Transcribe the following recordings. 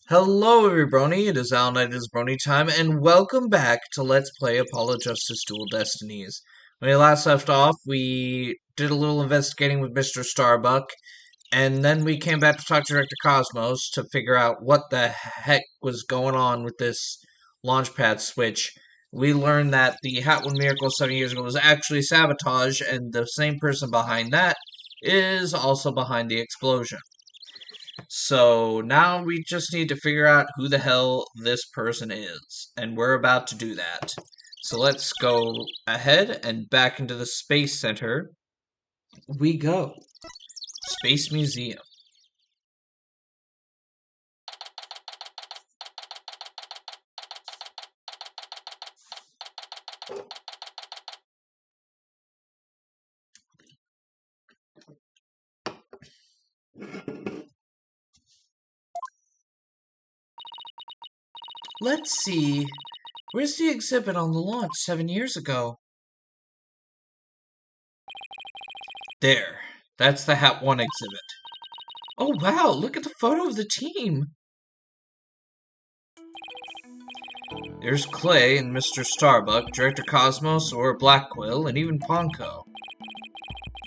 Hello everybody, it is Al Night, it is Brony time, and welcome back to Let's Play Apollo Justice Duel Destinies. When we last left off, we did a little investigating with Mr. Starbuck, and then we came back to talk to Director Cosmos to figure out what the heck was going on with this launchpad switch. We learned that the Hat One Miracle 7 years ago was actually sabotage, and the same person behind that is also behind the explosion. So now we just need to figure out who the hell this person is, and we're about to do that. So let's go ahead and back into the Space Center we go. Space Museum. Let's see. Where's the exhibit on the launch 7 years ago? There. That's the Hat 1 exhibit. Oh wow, look at the photo of the team. There's Clay and Mr. Starbuck, Director Cosmos, or Blackquill, and even Ponko.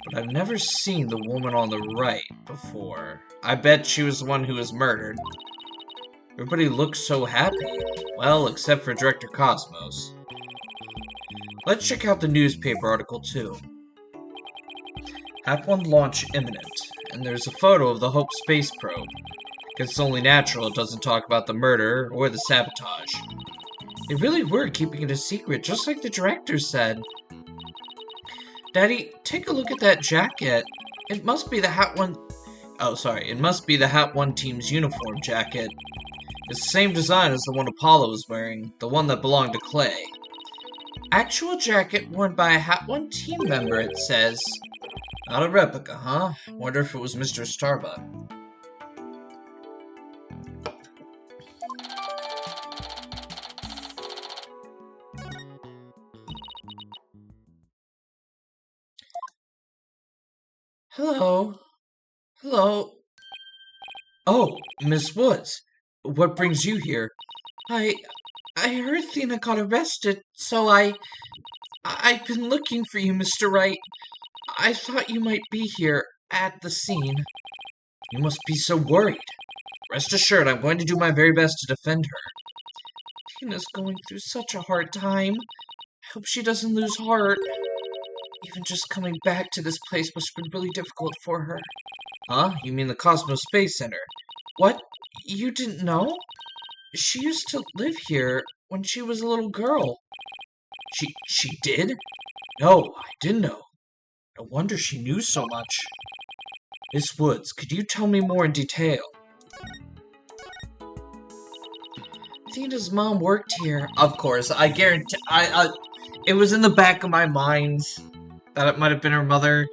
But I've never seen the woman on the right before. I bet she was the one who was murdered. Everybody looks so happy. Well, except for Director Cosmos. Let's check out the newspaper article too. Hat 1 launch imminent, and there's a photo of the Hope space probe. Guess it's only natural it doesn't talk about the murder or the sabotage. They really were keeping it a secret, just like the director said. Daddy, take a look at that jacket. It must be the Hat 1... Oh, sorry. It must be the Hat 1 team's uniform jacket. It's the same design as the one Apollo was wearing, the one that belonged to Clay. Actual jacket worn by a Hat 1 team member, it says. Not a replica, huh? Wonder if it was Mr. Starbuck. Hello. Hello. Oh, Miss Woods. What brings you here? I heard Thena got arrested, so I've been looking for you, Mr. Wright. I thought you might be here at the scene. You must be so worried. Rest assured, I'm going to do my very best to defend her. Thena's going through such a hard time. I hope she doesn't lose heart. Even just coming back to this place must have been really difficult for her. Huh? You mean the Cosmos Space Center? What? You didn't know? She used to live here when she was a little girl. She did? No, I didn't know. No wonder she knew so much. Miss Woods, could you tell me more in detail? Thena's mom worked here. Of course, I guarantee. It was in the back of my mind that it might have been her mother.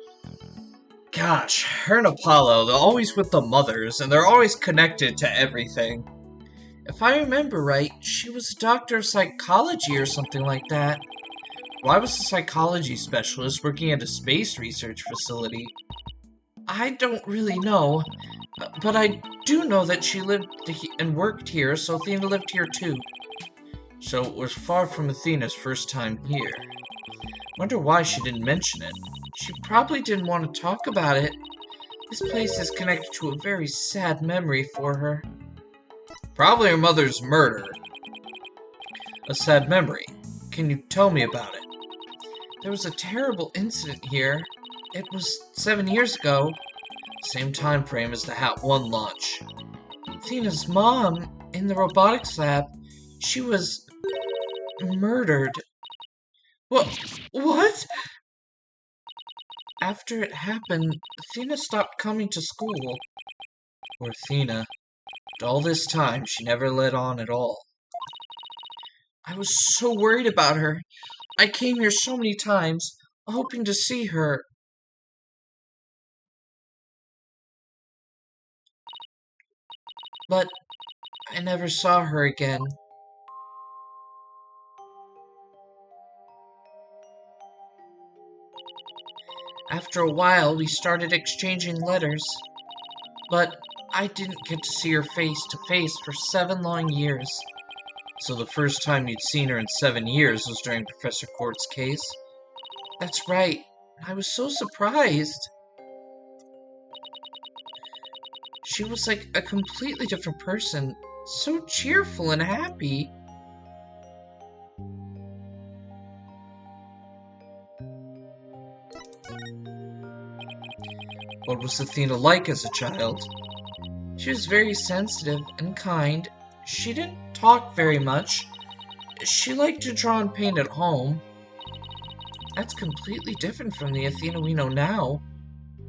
Gosh, her and Apollo, they're always with the mothers, and they're always connected to everything. If I remember right, she was a doctor of psychology or something like that. Why was a psychology specialist working at a space research facility? I don't really know, but I do know that she lived and worked here, so Athena lived here too. So it was far from Athena's first time here. Wonder why she didn't mention it. She probably didn't want to talk about it. This place is connected to a very sad memory for her. Probably her mother's murder. A sad memory. Can you tell me about it? There was a terrible incident here. It was 7 years ago. Same time frame as the Hat 1 launch. Thena's mom, in the robotics lab, she was murdered. What? After it happened, Thena stopped coming to school. Poor Thena. All this time, she never let on at all. I was so worried about her. I came here so many times, hoping to see her. But I never saw her again. After a while, we started exchanging letters. But I didn't get to see her face to face for 7 long years. So the first time you'd seen her in 7 years was during Professor Court's case? That's right. I was so surprised. She was like a completely different person. So cheerful and happy. What was Athena like as a child? She was very sensitive and kind. She didn't talk very much. She liked to draw and paint at home. That's completely different from the Athena we know now.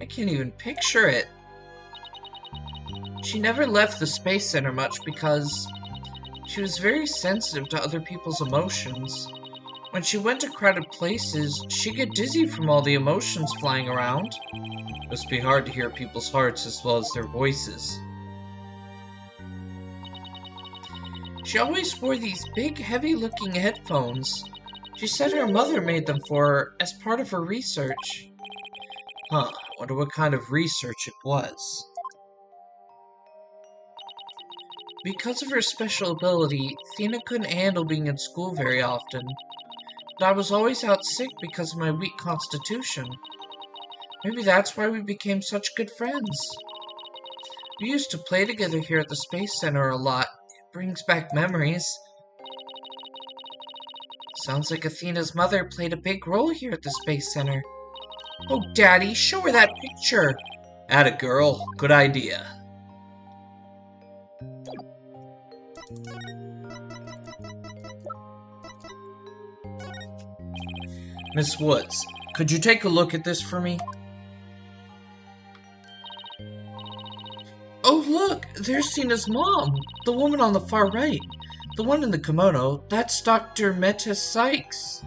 I can't even picture it. She never left the Space Center much because she was very sensitive to other people's emotions. When she went to crowded places, she'd get dizzy from all the emotions flying around. It must be hard to hear people's hearts as well as their voices. She always wore these big, heavy-looking headphones. She said her mother made them for her as part of her research. Huh, wonder what kind of research it was. Because of her special ability, Athena couldn't handle being in school very often. But I was always out sick because of my weak constitution. Maybe that's why we became such good friends. We used to play together here at the Space Center a lot. It brings back memories. Sounds like Athena's mother played a big role here at the Space Center. Oh, Daddy, show her that picture! Atta girl, good idea. Miss Woods, could you take a look at this for me? Oh, look! There's Tina's mom! The woman on the far right. The one in the kimono. That's Dr. Meta Sykes.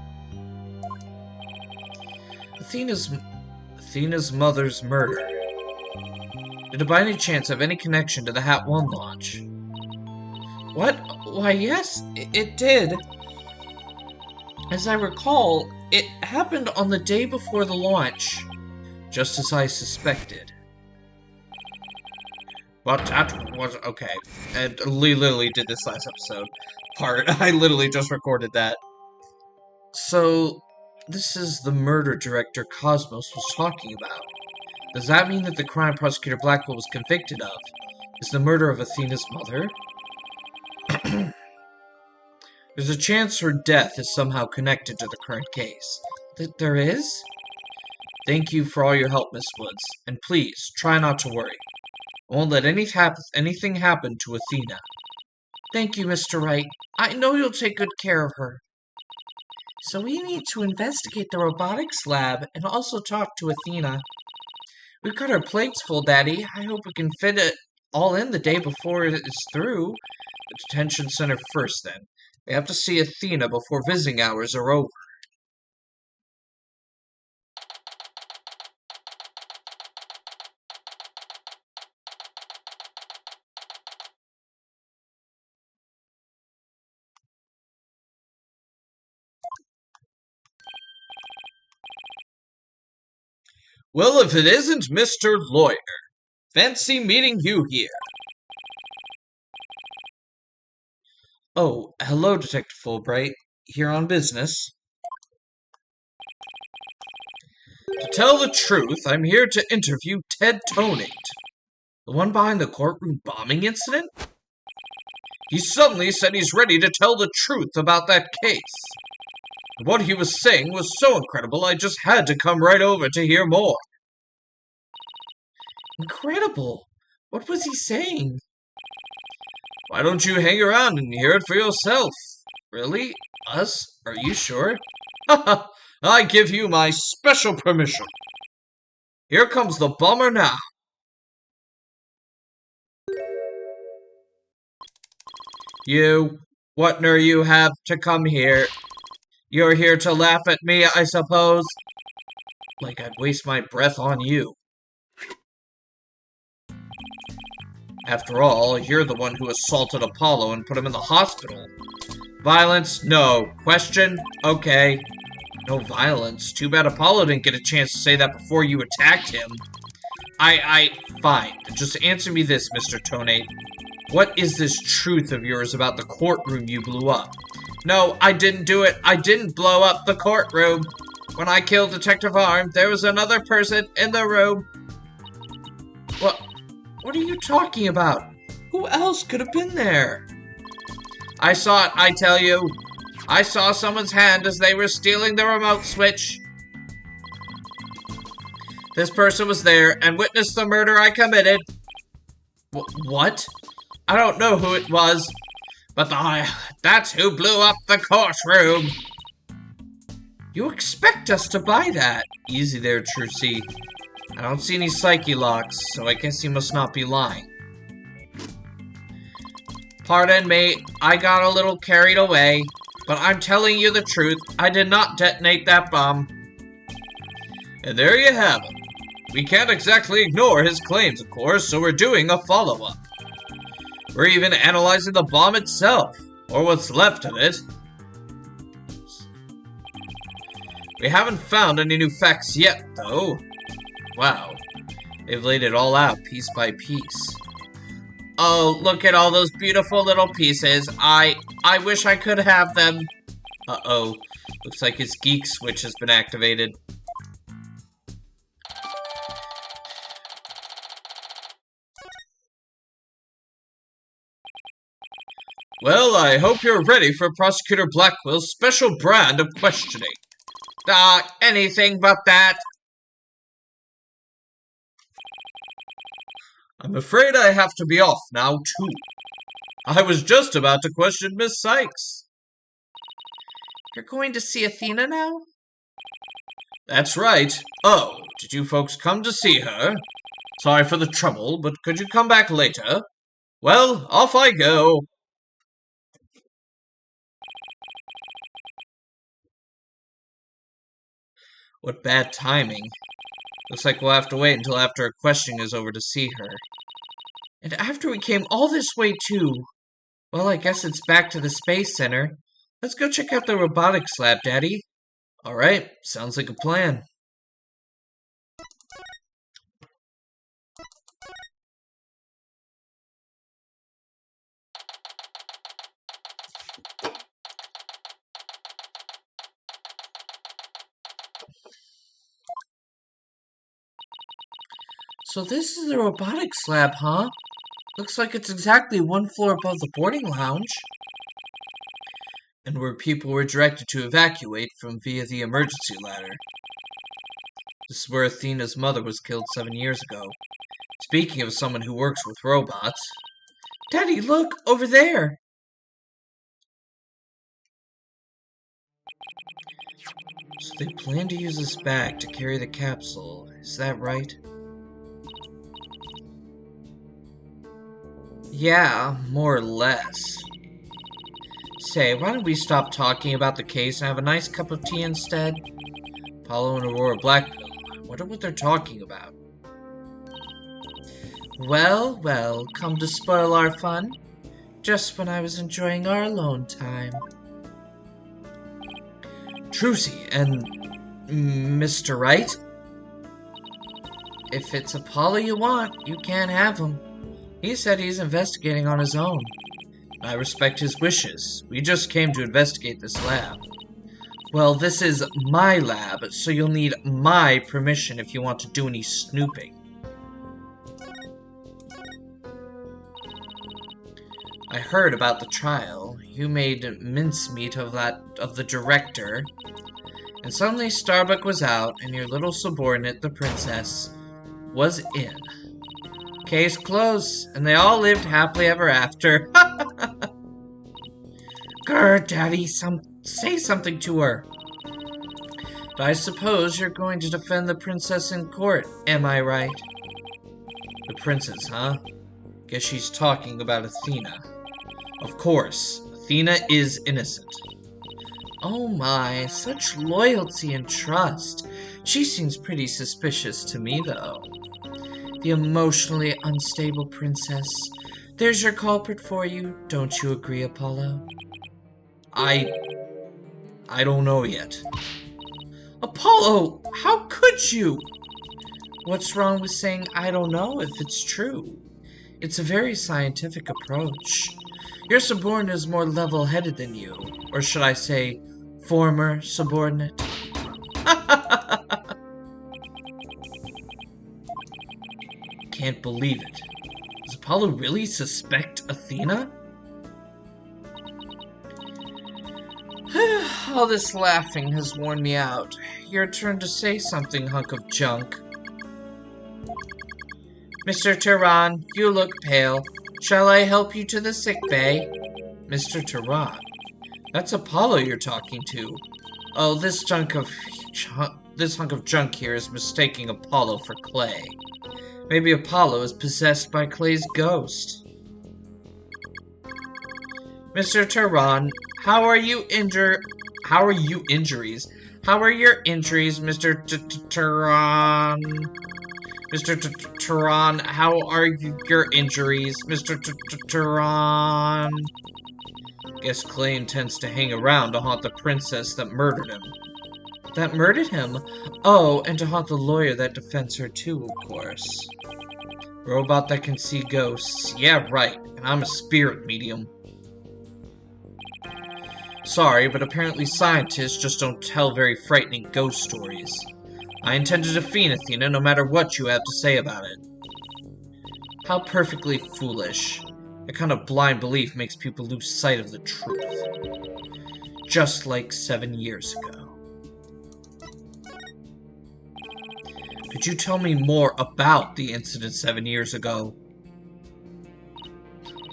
Athena's mother's murder. Did it by any chance have any connection to the Hat 1 launch? What? Why, yes, it did. As I recall, it happened on the day before the launch. Just as I suspected. But that was okay. And Lee literally did this last episode. I literally just recorded that. So, this is the murder director Cosmos was talking about. Does that mean that the crime prosecutor Blackwell was convicted of is the murder of Athena's mother? There's a chance her death is somehow connected to the current case. There is? Thank you for all your help, Miss Woods. And please, try not to worry. I won't let anything happen to Athena. Thank you, Mr. Wright. I know you'll take good care of her. So we need to investigate the robotics lab and also talk to Athena. We've got our plates full, Daddy. I hope we can fit it all in the day before it is through. The detention center first, then. We have to see Athena before visiting hours are over. Well, if it isn't Mr. Lawyer. Fancy meeting you here. Oh, hello, Detective Fulbright. Here on business. To tell the truth, I'm here to interview Ted Tonate. The one behind the courtroom bombing incident? He suddenly said he's ready to tell the truth about that case. What he was saying was so incredible, I just had to come right over to hear more. Incredible? What was he saying? Why don't you hang around and hear it for yourself? Really? Us? Are you sure? Haha, I give you my special permission. Here comes the bomber now. You, what nerve you have to come here? You're here to laugh at me, I suppose? Like I'd waste my breath on you. After all, you're the one who assaulted Apollo and put him in the hospital. Violence? No. Question? Okay. No violence. Too bad Apollo didn't get a chance to say that before you attacked him. Fine. Just answer me this, Mr. Tonate. What is this truth of yours about the courtroom you blew up? No, I didn't do it. I didn't blow up the courtroom. When I killed Detective Arm, there was another person in the room. What are you talking about? Who else could have been there? I saw it, I tell you. I saw someone's hand as they were stealing the remote switch. This person was there and witnessed the murder I committed. What? I don't know who it was, but that's who blew up the courtroom. You expect us to buy that? Easy there, Trucy. I don't see any psyche locks, so I guess you must not be lying. Pardon me, I got a little carried away, but I'm telling you the truth. I did not detonate that bomb. And there you have it. We can't exactly ignore his claims, of course, so we're doing a follow-up. We're even analyzing the bomb itself, or what's left of it. We haven't found any new facts yet, though. Wow, they've laid it all out piece by piece. Oh, look at all those beautiful little pieces. I wish I could have them. Uh-oh, looks like his geek switch has been activated. Well, I hope you're ready for Prosecutor Blackwell's special brand of questioning. Anything but that. I'm afraid I have to be off now, too. I was just about to question Miss Sykes. You're going to see Athena now? That's right. Oh, did you folks come to see her? Sorry for the trouble, but could you come back later? Well, off I go. What bad timing. Looks like we'll have to wait until after our questioning is over to see her. And after we came all this way too. Well, I guess it's back to the Space Center. Let's go check out the robotics lab, Daddy. Alright, sounds like a plan. So this is the robotics lab, huh? Looks like it's exactly one floor above the boarding lounge. And where people were directed to evacuate from via the emergency ladder. This is where Athena's mother was killed 7 years ago. Speaking of someone who works with robots. Daddy, look! Over there! So they plan to use this bag to carry the capsule. Is that right? Yeah, more or less. Say, why don't we stop talking about the case and have a nice cup of tea instead? Apollo and Aurora Blackville. I wonder what they're talking about. Well, well, come to spoil our fun. Just when I was enjoying our alone time. Trucy and Mr. Wright? If it's Apollo you want, you can't have him. He said he's investigating on his own. I respect his wishes. We just came to investigate this lab. Well, this is my lab, so you'll need my permission if you want to do any snooping. I heard about the trial. You made mincemeat of the director. And suddenly Starbuck was out, and your little subordinate, the princess, was in. Case closed, and they all lived happily ever after. Grr, Daddy, say something to her. But I suppose you're going to defend the princess in court, am I right? The princess, huh? Guess she's talking about Athena. Of course, Athena is innocent. Oh my, such loyalty and trust. She seems pretty suspicious to me, though. The emotionally unstable princess. There's your culprit for you. Don't you agree, Apollo? I don't know yet. Apollo, how could you? What's wrong with saying I don't know if it's true? It's a very scientific approach. Your subordinate is more level-headed than you. Or should I say, former subordinate? Can't believe it. Does Apollo really suspect Athena? All this laughing has worn me out. Your turn to say something, hunk of junk. Mr. Tehran, you look pale. Shall I help you to the sick bay? Mr. Tehran, that's Apollo you're talking to. Oh, this hunk of junk here is mistaking Apollo for Clay. Maybe Apollo is possessed by Clay's ghost. Mr. Tehran, how are your injuries? How are your injuries, Mr. Tehran? Mr. Tehran, how are your injuries, Mr. Tehran? Guess Clay intends to hang around to haunt the princess that murdered him. That murdered him? Oh, and to haunt the lawyer that defends her too, of course. Robot that can see ghosts. Yeah, right. And I'm a spirit medium. Sorry, but apparently scientists just don't tell very frightening ghost stories. I intend to defeat Athena no matter what you have to say about it. How perfectly foolish. That kind of blind belief makes people lose sight of the truth. Just like 7 years ago. Could you tell me more about the incident 7 years ago?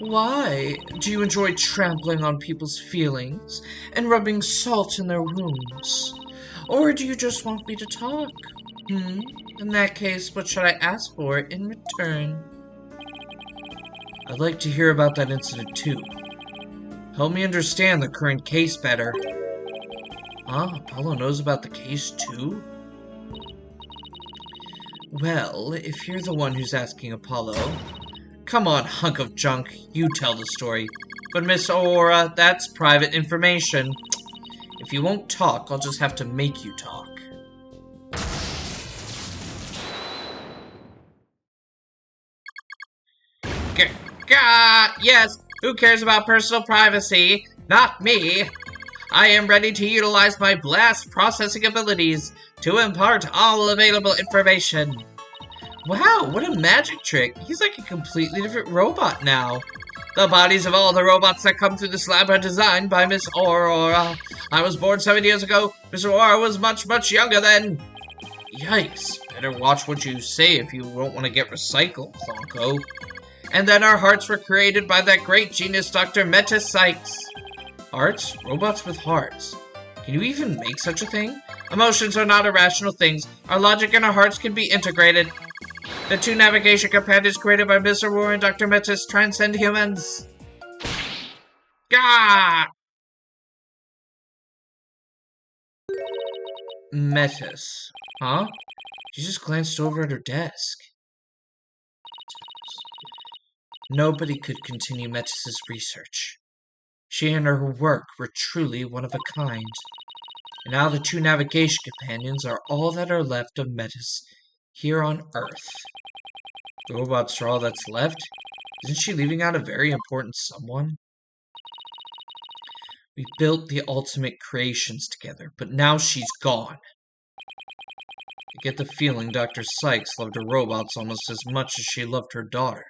Why? Do you enjoy trampling on people's feelings and rubbing salt in their wounds? Or do you just want me to talk? In that case, what should I ask for in return? I'd like to hear about that incident too. Help me understand the current case better. Huh? Apollo knows about the case too? Well, if you're the one who's asking Apollo... Come on, hunk of junk, you tell the story. But Miss Aurora, that's private information. If you won't talk, I'll just have to make you talk. Yes, who cares about personal privacy? Not me. I am ready to utilize my blast processing abilities to impart all available information. Wow, what a magic trick. He's like a completely different robot now. The bodies of all the robots that come through this lab are designed by Miss Aurora. I was born 7 years ago. Miss Aurora was much, much younger then. Yikes. Better watch what you say if you don't want to get recycled, Clonko. And then our hearts were created by that great genius, Dr. Metis Sykes. Hearts? Robots with hearts. Can you even make such a thing? Emotions are not irrational things. Our logic and our hearts can be integrated. The two navigation companions created by Mr. Aurora and Dr. Metis transcend humans. Gah! Metis. Huh? She just glanced over at her desk. Nobody could continue Metis' research. She and her work were truly one of a kind. And now the two navigation companions are all that are left of Metis here on Earth. The robots are all that's left? Isn't she leaving out a very important someone? We built the ultimate creations together, but now she's gone. I get the feeling Dr. Sykes loved her robots almost as much as she loved her daughter.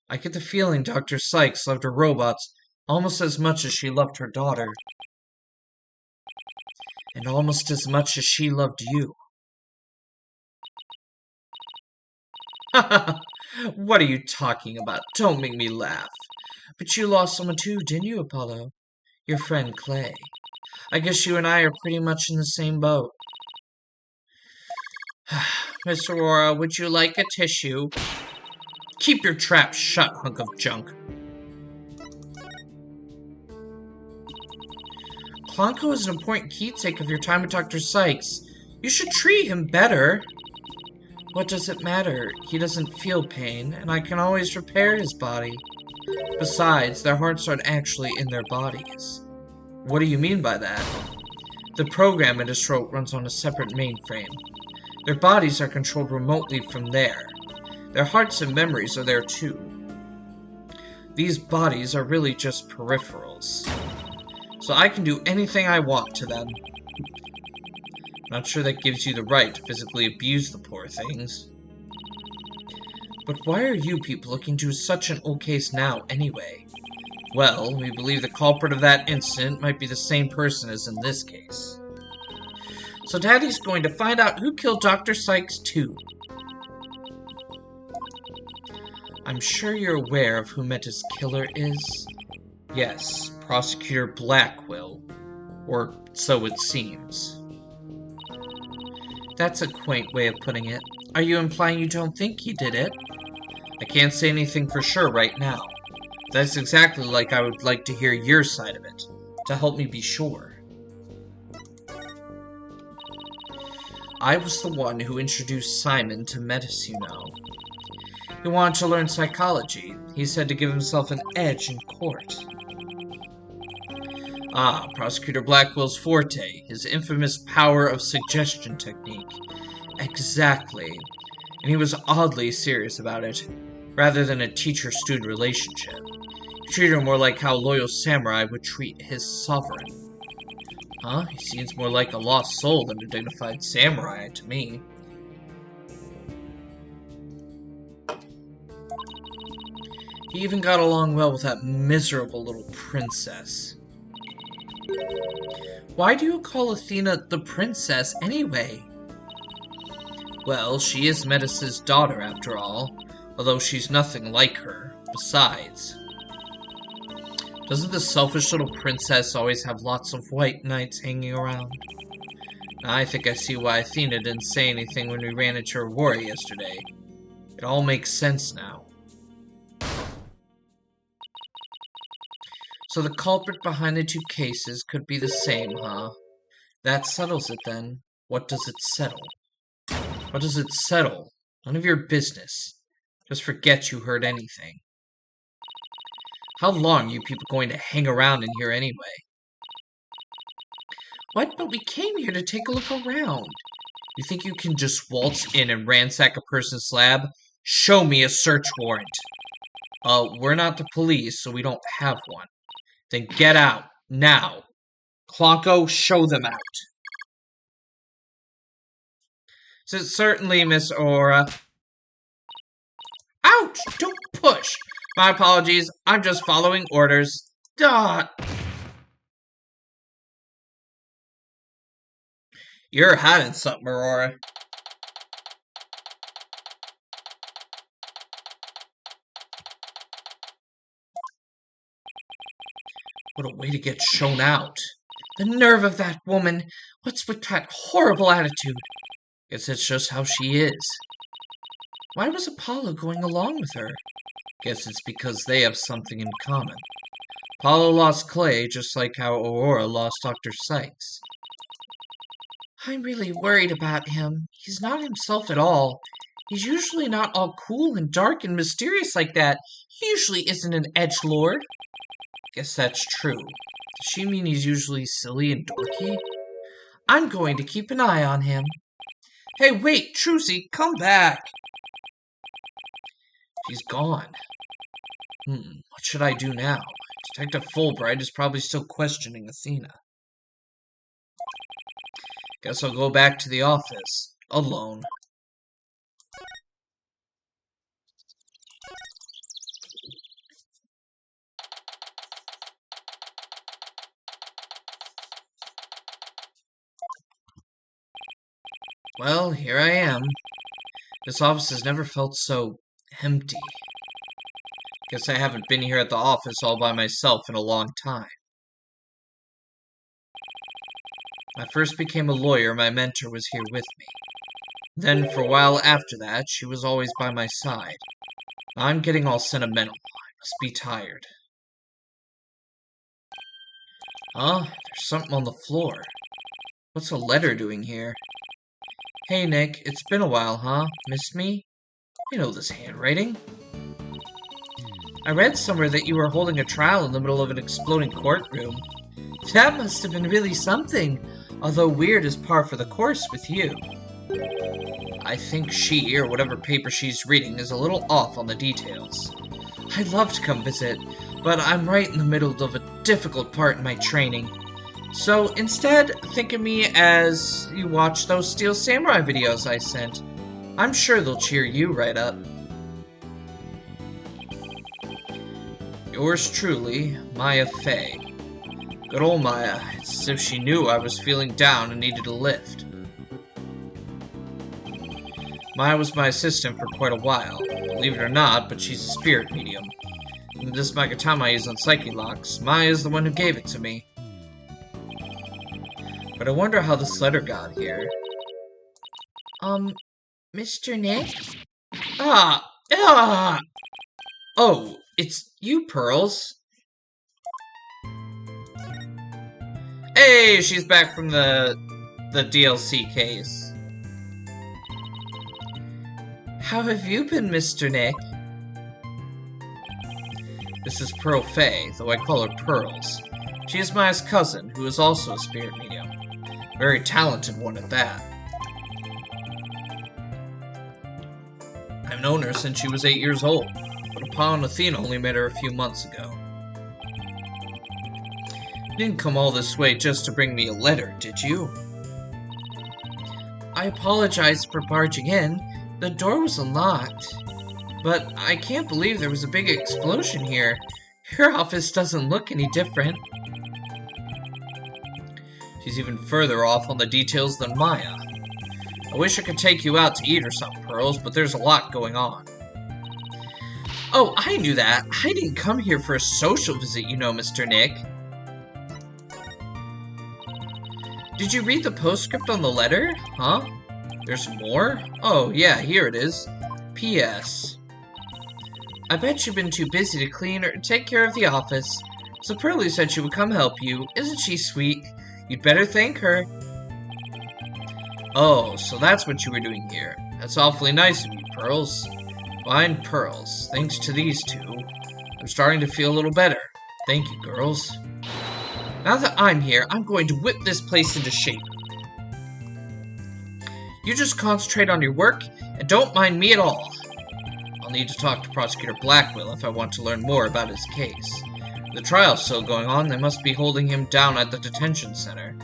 I get the feeling Dr. Sykes loved her robots almost as much as she loved her daughter. And almost as much as she loved you. What are you talking about? Don't make me laugh. But you lost someone too, didn't you, Apollo? Your friend Clay. I guess you and I are pretty much in the same boat. Miss Aurora, would you like a tissue? Keep your trap shut, hunk of junk. Clonko is an important keepsake of your time with Dr. Sykes. You should treat him better. What does it matter? He doesn't feel pain, and I can always repair his body. Besides, their hearts aren't actually in their bodies. What do you mean by that? The program in his throat runs on a separate mainframe. Their bodies are controlled remotely from there. Their hearts and memories are there too. These bodies are really just peripherals. So I can do anything I want to them. Not sure that gives you the right to physically abuse the poor things. But why are you people looking into such an old case now, anyway? Well, we believe the culprit of that incident might be the same person as in this case. So Daddy's going to find out who killed Dr. Sykes, too. I'm sure you're aware of who Meta's killer is? Yes, Prosecutor Blackwell. Or so it seems. That's a quaint way of putting it. Are you implying you don't think he did it? I can't say anything for sure right now. That's exactly like I would like to hear your side of it, to help me be sure. I was the one who introduced Simon to Metis, you know. He wanted to learn psychology. He said to give himself an edge in court. Ah, Prosecutor Blackwell's forte, his infamous power of suggestion technique. Exactly. And he was oddly serious about it, rather than a teacher-student relationship. He treated her more like how a loyal samurai would treat his sovereign. Huh? He seems more like a lost soul than a dignified samurai to me. He even got along well with that miserable little princess. Why do you call Athena the princess anyway? Well, she is Metis' daughter after all, although she's nothing like her. Besides, doesn't the selfish little princess always have lots of white knights hanging around? I think I see why Athena didn't say anything when we ran into her warrior yesterday. It all makes sense now. So the culprit behind the two cases could be the same, huh? That settles it then. What does it settle? What does it settle? None of your business. Just forget you heard anything. How long are you people going to hang around in here anyway? What? But we came here to take a look around. You think you can just waltz in and ransack a person's lab? Show me a search warrant. We're not the police, so we don't have one. Then get out, now. Clonko, show them out. So certainly, Miss Aurora. Ouch! Don't push! My apologies, I'm just following orders. Duh! You're hiding something, Aurora. What a way to get shown out. The nerve of that woman. What's with that horrible attitude? Guess it's just how she is. Why was Apollo going along with her? Guess it's because they have something in common. Apollo lost Clay, just like how Aurora lost Dr. Sykes. I'm really worried about him. He's not himself at all. He's usually not all cool and dark and mysterious like that. He usually isn't an edgelord. Guess that's true. Does she mean he's usually silly and dorky? I'm going to keep an eye on him. Hey, wait, Trucy, come back! She's gone. What should I do now? Detective Fulbright is probably still questioning Athena. Guess I'll go back to the office. Alone. Well, here I am. This office has never felt so empty. Guess I haven't been here at the office all by myself in a long time. When I first became a lawyer, my mentor was here with me. Then, for a while after that, she was always by my side. I'm getting all sentimental. I must be tired. Huh? There's something on the floor. What's a letter doing here? Hey, Nick. It's been a while, huh? Missed me? I know this handwriting. I read somewhere that you were holding a trial in the middle of an exploding courtroom. That must have been really something, although weird is par for the course with you. I think she, or whatever paper she's reading, is a little off on the details. I'd love to come visit, but I'm right in the middle of a difficult part in my training. So instead, think of me as you watch those Steel Samurai videos I sent. I'm sure they'll cheer you right up. Yours truly, Maya Fey. Good old Maya, it's as if she knew I was feeling down and needed a lift. Maya was my assistant for quite a while. Believe it or not, but she's a spirit medium. And this Magatama I use on Psyche Locks, Maya is the one who gave it to me. But I wonder how this letter got here. Mr. Nick? Oh, it's you, Pearls. Hey, she's back from the DLC case. How have you been, Mr. Nick? This is Pearl Fey, though I call her Pearls. She is Maya's cousin, who is also a spirit medium. Very talented one at that. I've known her since she was 8 years old, but Apollo and Athena only met her a few months ago. You didn't come all this way just to bring me a letter, did you? I apologize for barging in. The door was unlocked. But I can't believe there was a big explosion here. Your office doesn't look any different. She's even further off on the details than Maya. I wish I could take you out to eat or something, Pearls, but there's a lot going on. Oh, I knew that. I didn't come here for a social visit, you know, Mr. Nick. Did you read the postscript on the letter? Huh? There's more? Oh, yeah, here it is. P.S. I bet you've been too busy to clean or take care of the office. So Pearlie said she would come help you. Isn't she sweet? You'd better thank her. Oh, so that's what you were doing here. That's awfully nice of you, Pearls. Fine Pearls. Thanks to these two, I'm starting to feel a little better. Thank you, girls. Now that I'm here, I'm going to whip this place into shape. You just concentrate on your work, and don't mind me at all. I'll need to talk to Prosecutor Blackwell if I want to learn more about his case. The trial's still going on, they must be holding him down at the detention center.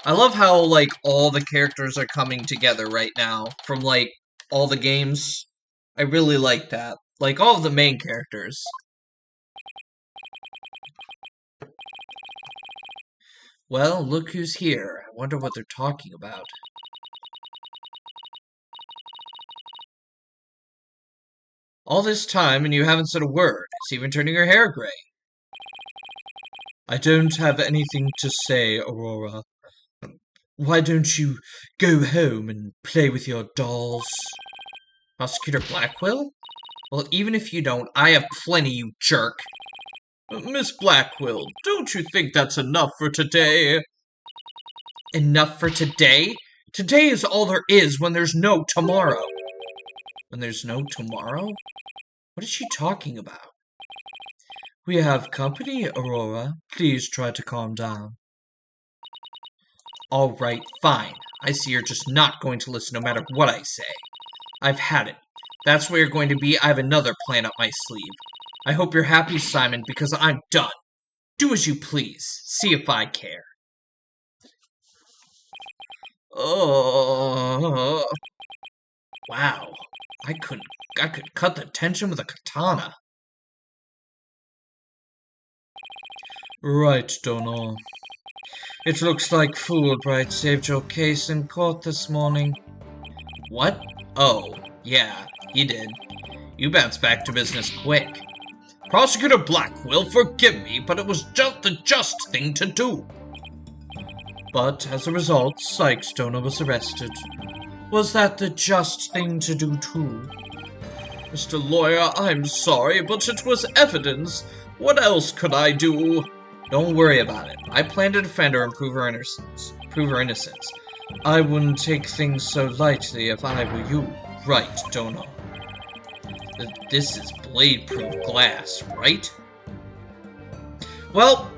I love how, like, all the characters are coming together right now from, like, all the games. I really like that. Like, all of the main characters. Well, look who's here. I wonder what they're talking about. All this time and you haven't said a word. It's even turning your hair gray. I don't have anything to say, Aurora. Why don't you go home and play with your dolls? Prosecutor Blackwell? Well, even if you don't, I have plenty, you jerk. Miss Blackwell, don't you think that's enough for today? Enough for today? Today is all there is when there's no tomorrow. When there's no tomorrow? What is she talking about? We have company, Aurora. Please try to calm down. Alright, fine. I see you're just not going to listen no matter what I say. I've had it. That's where you're going to be. I have another plan up my sleeve. I hope you're happy, Simon, because I'm done. Do as you please. See if I care. Oh. Wow. I could cut the tension with a katana. Right, Donna. It looks like Fulbright saved your case in court this morning. What? Oh, yeah, he did. You bounced back to business quick. Prosecutor Blackwell, forgive me, but it was just the just thing to do. But as a result, Sykes Donna was arrested. Was that the just thing to do too? Mr. Lawyer, I'm sorry, but it was evidence. What else could I do? Don't worry about it. I plan to defend her and prove her innocence. I wouldn't take things so lightly if I were you. Right, Donna? This is blade-proof glass, right? Well,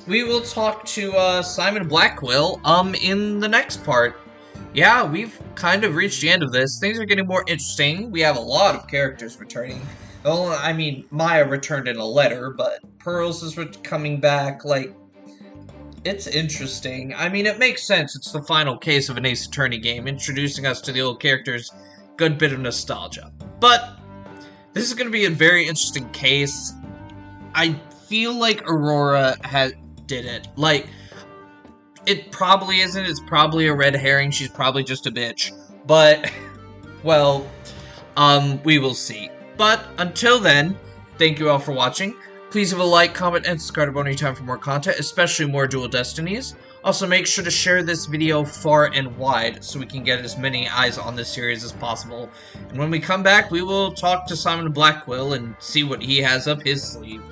we will talk to Simon Blackwell in the next part. Yeah, we've kind of reached the end of this. Things are getting more interesting. We have a lot of characters returning. Well, I mean, Maya returned in a letter, but Pearls is coming back. Like, it's interesting. I mean, it makes sense. It's the final case of an Ace Attorney game, introducing us to the old characters. Good bit of nostalgia. But this is going to be a very interesting case. I feel like Aurora did it. Like, it probably isn't. It's probably a red herring. She's probably just a bitch. But, well, we will see. But until then, thank you all for watching. Please leave a like, comment, and subscribe to Anytime for more content, especially more Dual Destinies. Also, make sure to share this video far and wide so we can get as many eyes on this series as possible. And when we come back, we will talk to Simon Blackwell and see what he has up his sleeve.